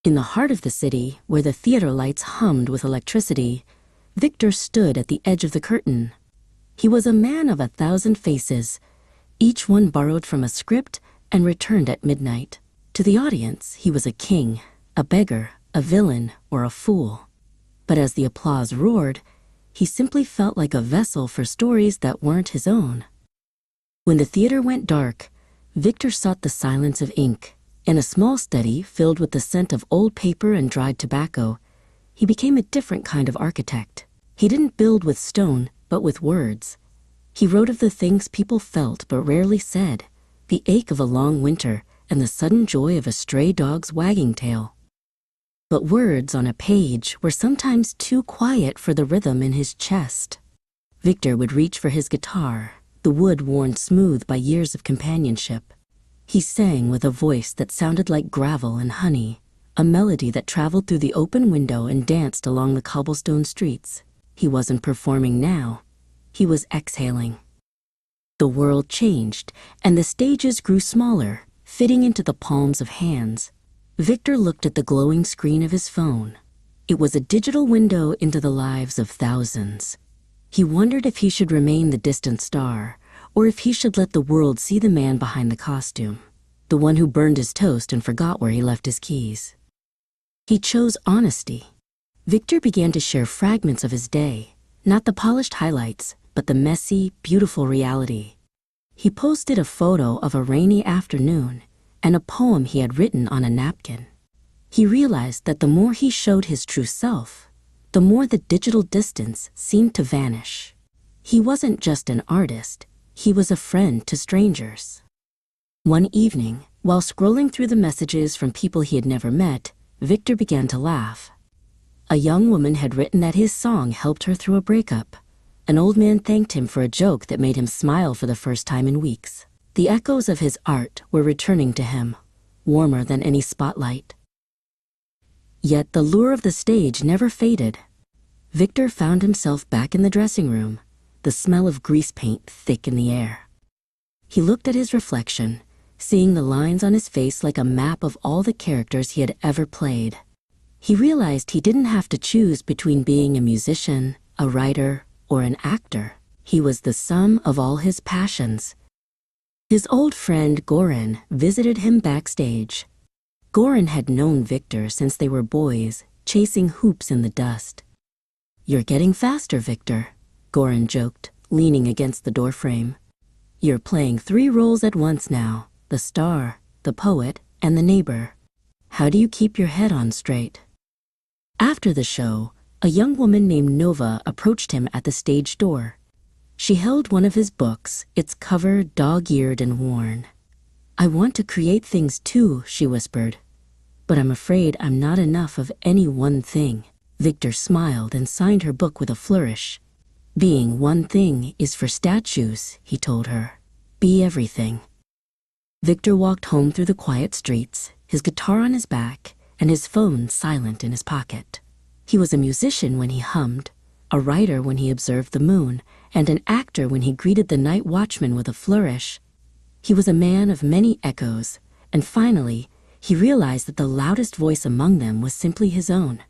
In the heart of the city, where the theater lights hummed with electricity, Victor stood at the edge of the curtain. He was a man of 1,000 faces, each one borrowed from a script and returned at midnight. To the audience, he was a king, a beggar, a villain, or a fool. But as the applause roared, he simply felt like a vessel for stories that weren't his own. When the theater went dark, Victor sought the silence of ink. In a small study filled with the scent of old paper and dried tobacco, he became a different kind of architect. He didn't build with stone, but with words. He wrote of the things people felt but rarely said, the ache of a long winter and the sudden joy of a stray dog's wagging tail. But words on a page were sometimes too quiet for the rhythm in his chest. Victor would reach for his guitar, the wood worn smooth by years of companionship. He sang with a voice that sounded like gravel and honey, a melody that traveled through the open window and danced along the cobblestone streets. He wasn't performing now. He was exhaling. The world changed, and the stages grew smaller, fitting into the palms of hands. Victor looked at the glowing screen of his phone. It was a digital window into the lives of thousands. He wondered if he should remain the distant star, or if he should let the world see the man behind the costume, the one who burned his toast and forgot where he left his keys. He chose honesty. Victor began to share fragments of his day, not the polished highlights, but the messy, beautiful reality. He posted a photo of a rainy afternoon and a poem he had written on a napkin. He realized that the more he showed his true self, the more the digital distance seemed to vanish. He wasn't just an artist, he was a friend to strangers. One evening, while scrolling through the messages from people he had never met, Victor began to laugh. A young woman had written that his song helped her through a breakup. An old man thanked him for a joke that made him smile for the first time in weeks. The echoes of his art were returning to him, warmer than any spotlight. Yet the lure of the stage never faded. Victor found himself back in the dressing room, the smell of grease paint thick in the air. He looked at his reflection, seeing the lines on his face like a map of all the characters he had ever played. He realized he didn't have to choose between being a musician, a writer, or an actor. He was the sum of all his passions. His old friend Goran visited him backstage. Goran had known Victor since they were boys, chasing hoops in the dust. "You're getting faster, Victor," Goran joked, leaning against the doorframe. "You're playing 3 roles at once now, the star, the poet, and the neighbor. How do you keep your head on straight?" After the show, a young woman named Nova approached him at the stage door. She held one of his books, its cover dog-eared and worn. "I want to create things too," she whispered. "But I'm afraid I'm not enough of any one thing." Victor smiled and signed her book with a flourish. "Being one thing is for statues," he told her. "Be everything." Victor walked home through the quiet streets, his guitar on his back, and his phone silent in his pocket. He was a musician when he hummed, a writer when he observed the moon, and an actor when he greeted the night watchman with a flourish. He was a man of many echoes, and finally, he realized that the loudest voice among them was simply his own.